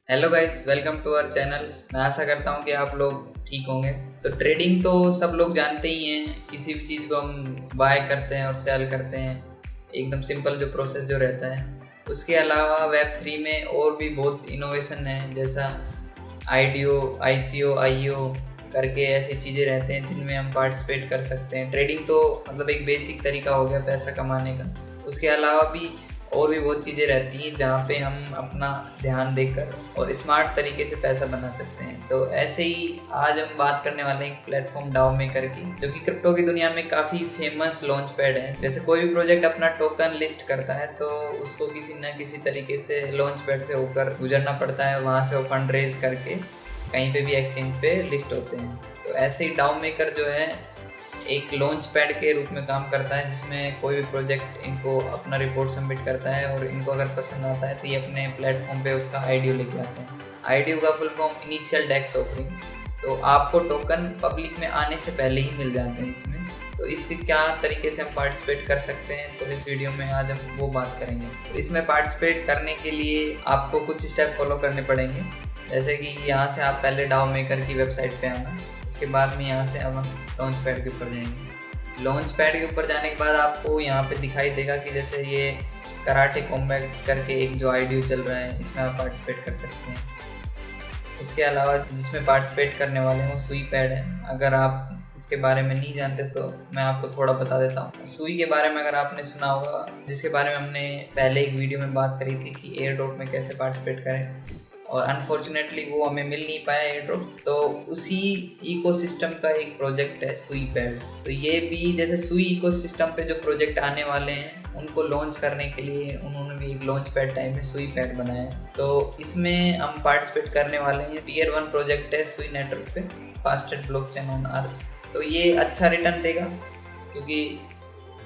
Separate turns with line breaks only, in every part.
Hello guys, welcome to our channel. मैं आशा करता हूँ कि आप लोग ठीक होंगे। तो ट्रेडिंग तो सब लोग जानते ही हैं। किसी भी चीज़ को हम बाय करते हैं और सेल करते हैं, एकदम सिंपल जो प्रोसेस जो रहता है। उसके अलावा वेब 3 में और भी बहुत इनोवेशन है, जैसा आईडीओ, आईसीओ, आईओ करके ऐसी चीज़ें रहते हैं जिनमें हम पार्टिसिपेट कर सकते हैं। ट्रेडिंग तो मतलब एक बेसिक तरीका हो गया पैसा कमाने का। उसके अलावा भी और भी बहुत चीज़ें रहती हैं जहाँ पे हम अपना ध्यान देकर और स्मार्ट तरीके से पैसा बना सकते हैं। तो ऐसे ही आज हम बात करने वाले हैं एक प्लेटफॉर्म डाओ मेकर की, जो कि क्रिप्टो की दुनिया में काफ़ी फेमस लॉन्च पैड है। जैसे कोई भी प्रोजेक्ट अपना टोकन लिस्ट करता है तो उसको किसी न किसी तरीके से लॉन्च पैड से होकर गुजरना पड़ता है, वहाँ से वो फंड रेज करके कहीं पे भी एक्सचेंज पे लिस्ट होते हैं। तो ऐसे ही डाओ मेकर जो है एक लॉन्च पैड के रूप में काम करता है, जिसमें कोई भी प्रोजेक्ट इनको अपना रिपोर्ट सबमिट करता है और इनको अगर पसंद आता है तो ये अपने प्लेटफॉर्म पे उसका आईडीओ लेके आते हैं। आईडीओ का फुल फॉर्म इनिशियल डेक्स ऑफरिंग। तो आपको टोकन पब्लिक में आने से पहले ही मिल जाते हैं इसमें। तो इसके क्या तरीके से हम पार्टिसिपेट कर सकते हैं, तो इस वीडियो में आज हम वो बात करेंगे। तो इसमें पार्टिसिपेट करने के लिए आपको कुछ स्टेप फॉलो करने पड़ेंगे। जैसे कि यहाँ से आप पहले डाओ मेकर की वेबसाइट पे आना, उसके बाद में यहाँ से अब हम लॉन्च पैड के ऊपर जाएंगे। लॉन्च पैड के ऊपर जाने के बाद आपको यहाँ पे दिखाई देगा कि जैसे ये कराटे कॉम्बैट करके एक जो आईडीओ चल रहा है, इसमें आप पार्टिसिपेट कर सकते हैं। उसके अलावा जिसमें पार्टिसिपेट करने वाले हैं वो सुई पैड है। अगर आप इसके बारे में नहीं जानते तो मैं आपको थोड़ा बता देता हूँ। सुई के बारे में अगर आपने सुना होगा, जिसके बारे में हमने पहले एक वीडियो में बात करी थी कि एयर ड्रॉप में कैसे पार्टिसिपेट करें, और अनफॉर्चुनेटली वो हमें मिल नहीं पाया एयर ड्रॉप। तो उसी इकोसिस्टम का एक प्रोजेक्ट है सुई पैड। तो ये भी जैसे सुई इकोसिस्टम पे जो प्रोजेक्ट आने वाले हैं उनको लॉन्च करने के लिए उन्होंने भी एक लॉन्च पैड टाइप में सुई पैड बनाया है। तो इसमें हम पार्टिसिपेट करने वाले हैं। टीयर 1 प्रोजेक्ट है सुई नेटवर्क पे, फास्टेस्ट ब्लॉकचेन ऑन अर्थ। तो ये अच्छा रिटर्न देगा क्योंकि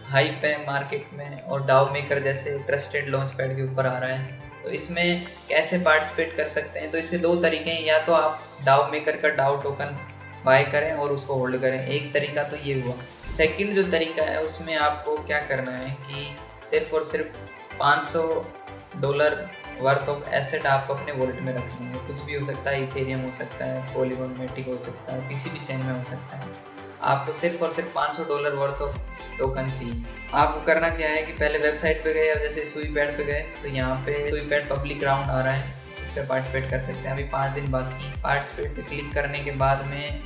हाइप है मार्केट में और डाओ मेकर जैसे ट्रस्टेड लॉन्च पैड के ऊपर आ रहा है। तो इसमें कैसे पार्टिसिपेट कर सकते हैं, तो इसके दो तरीके हैं। या तो आप डाओ मेकर का डाओ टोकन बाय करें और उसको होल्ड करें, एक तरीका तो ये हुआ। सेकंड जो तरीका है उसमें आपको क्या करना है कि सिर्फ और सिर्फ $500 वर्थ ऑफ एसेट आपको अपने वॉलेट में रखना है। कुछ भी हो सकता है, इथेरियम हो सकता है, पॉलीगॉन मैटिक हो सकता है, किसी भी चेन में हो सकता है। आपको सिर्फ और सिर्फ $500 वर्थ ऑफ टोकन चाहिए। आपको करना क्या है कि पहले वेबसाइट पे गए, अब जैसे सुई पैड पे गए तो यहाँ पे सुई पैड पब्लिक राउंड आ रहा है, इस पर पार्टिसिपेट कर सकते हैं। अभी 5 दिन बाकी। पार्टिसिपेट पे क्लिक करने के बाद में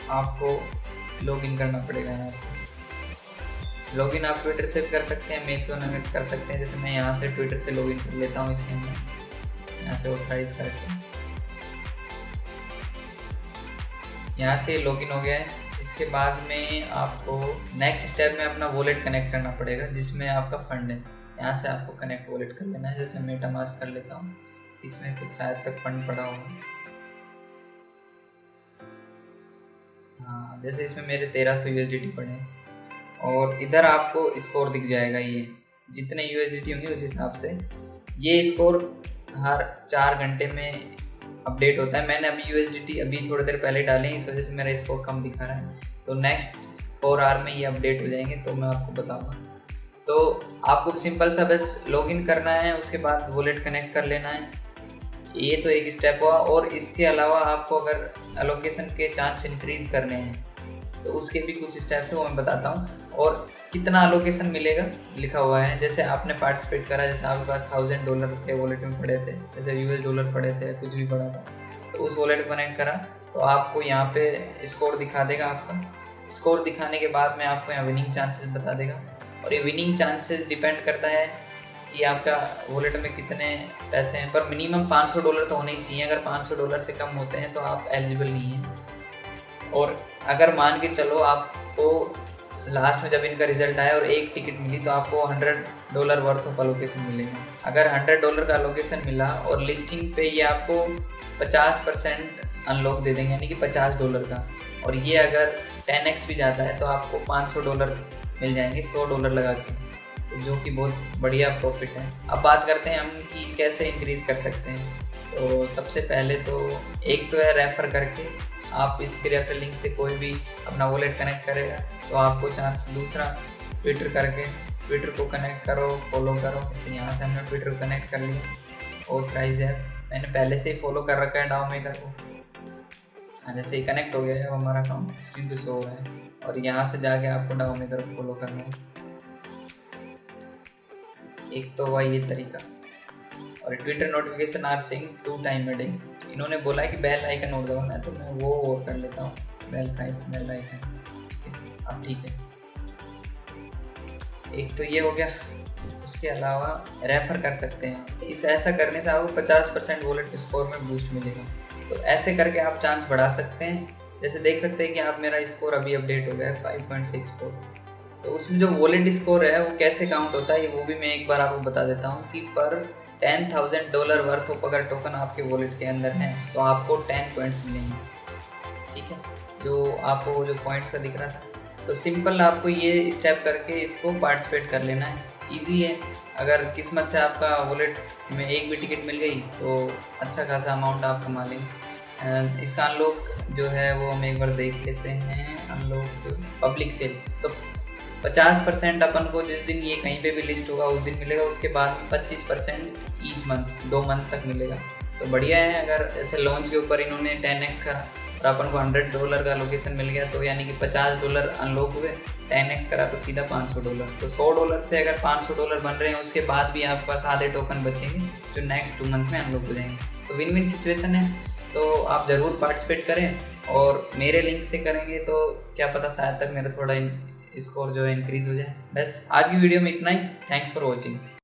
आपको लॉगिन करना पड़ेगा। यहाँ से लॉगिन आप ट्विटर से भी कर सकते हैं, मेल से कर सकते हैं। जैसे मैं यहाँ से ट्विटर से लॉगिन कर लेता हूँ इसके अंदर, यहाँ से ऑथराइज करके यहाँ से लॉगिन हो गया है। इसके बाद में आपको नेक्स्ट स्टेप में अपना वॉलेट कनेक्ट करना पड़ेगा जिसमें आपका फंड है। यहाँ से आपको कनेक्ट वॉलेट कर लेना है। जैसे मेटामास्क कर लेता हूँ, इसमें कुछ शायद तक फंड पड़ा होगा। हाँ, जैसे इसमें मेरे 1300 USDT पड़े हैं और इधर आपको स्कोर दिख जाएगा। ये जितने USDT होंगे उस हिसाब से ये स्कोर हर 4 घंटे में अपडेट होता है। मैंने अभी USDT अभी थोड़ी देर पहले डाले हैं, इस वजह से मेरा स्कोर कम दिखा रहा है। तो नेक्स्ट 4 आवर में ये अपडेट हो जाएंगे तो मैं आपको बताऊंगा। तो आपको सिंपल सा बस लॉगिन करना है, उसके बाद वॉलेट कनेक्ट कर लेना है। ये तो एक स्टेप हुआ। और इसके अलावा आपको अगर एलोकेशन के चांस इंक्रीज करने हैं तो उसके भी कुछ स्टेप्स है, वो मैं बताता हूँ। और कितना एलोकेशन मिलेगा लिखा हुआ है। जैसे आपने पार्टिसिपेट करा, जैसे आपके पास $1000 थे वॉलेट में पड़े थे, जैसे $US पड़े थे, कुछ भी पड़ा था, तो उस वॉलेट को कनेक्ट करा तो आपको यहाँ पे स्कोर दिखा देगा। आपका स्कोर दिखाने के बाद में आपको यहाँ विनिंग चांसेस बता देगा। और ये विनिंग चांसेस डिपेंड करता है कि आपका वॉलेट में कितने पैसे हैं, पर मिनिमम $500 तो होने ही चाहिए। अगर $500 से कम होते हैं तो आप एलिजिबल नहीं हैं। और अगर मान के चलो आपको लास्ट में जब इनका रिजल्ट आया और एक टिकट मिली तो आपको $100 वर्थ ऑफ अलोकेशन मिलेगा। अगर $100 का अलोकेशन मिला और लिस्टिंग पे ये आपको 50% अनलॉक दे देंगे, यानी कि $50 का। और ये अगर 10x भी जाता है तो आपको $500 मिल जाएंगे $100 लगा के, तो जो कि बहुत बढ़िया प्रॉफिट है। अब बात करते हैं हम कि कैसे इंक्रीज कर सकते हैं। तो सबसे पहले तो एक तो है रेफर करके। आप इसके रेफर लिंक से कोई भी अपना वॉलेट कनेक्ट करेगा तो आपको चांस। दूसरा ट्विटर करके, ट्विटर को कनेक्ट करो, फॉलो करो। जैसे यहाँ से हमने ट्विटर को कनेक्ट कर लिया, ऑथराइज है। मैंने पहले से ही फॉलो कर रखा है डाउ मेकर को। जैसे ही कनेक्ट हो गया है, हमारा अकाउंट स्क्रीन पे शो हो रहा है, और यहाँ से जाके आपको डाउ मेकर को फॉलो करना है। एक तो हुआ ये तरीका। और Twitter notification are saying 2 time a day. इन्होंने बोला है कि बेल आइकन और दबाना है, तो मैं वो और कर लेता हूँ, बेल आइकन। अब ठीक है, एक तो ये हो गया। उसके अलावा रेफर कर सकते हैं, इस ऐसा करने से आपको 50% वॉलेट स्कोर में बूस्ट मिलेगा। तो ऐसे करके आप चांस बढ़ा सकते हैं। जैसे देख सकते हैं कि आप मेरा स्कोर अभी अपडेट हो गया है 5.64। तो उसमें जो वॉलेट स्कोर है वो कैसे काउंट होता है, वो भी मैं एक बार आपको बता देता हूँ कि पर $10,000 वर्थ ऑफ अगर टोकन आपके वॉलेट के अंदर है तो आपको 10 पॉइंट्स मिलेंगे। ठीक है, जो आपको जो पॉइंट्स का दिख रहा था, तो सिंपल आपको ये स्टेप करके इसको पार्टिसिपेट कर लेना है। इजी है। अगर किस्मत से आपका वॉलेट में एक भी टिकट मिल गई तो अच्छा खासा अमाउंट आप कमा लेंगे। इसका अनलॉक जो है वो हम एक बार देख लेते हैं। अनलॉक पब्लिक सेल, तो 50% अपन को जिस दिन ये कहीं पे भी लिस्ट होगा उस दिन मिलेगा। उसके बाद 25% ईच मंथ, 2 मंथ तक मिलेगा। तो बढ़िया है। अगर ऐसे लॉन्च के ऊपर इन्होंने 10x करा और अपन को $100 का लोकेशन मिल गया, तो यानी कि $50 अनलॉक हुए, 10x करा तो सीधा $500। तो $100 से अगर $500 बन रहे हैं, उसके बाद भी आपके पास आधे टोकन बचेंगे जो नेक्स्ट 2 मंथ में अनलॉक हो जाएंगे। तो विन विन सिचुएशन है। तो आप ज़रूर पार्टिसिपेट करें, और मेरे लिंक से करेंगे तो क्या पता शायद तक मेरा थोड़ा स्कोर जो है इंक्रीज़ हो जाए। बस आज की वीडियो में इतना ही। Thanks for watching.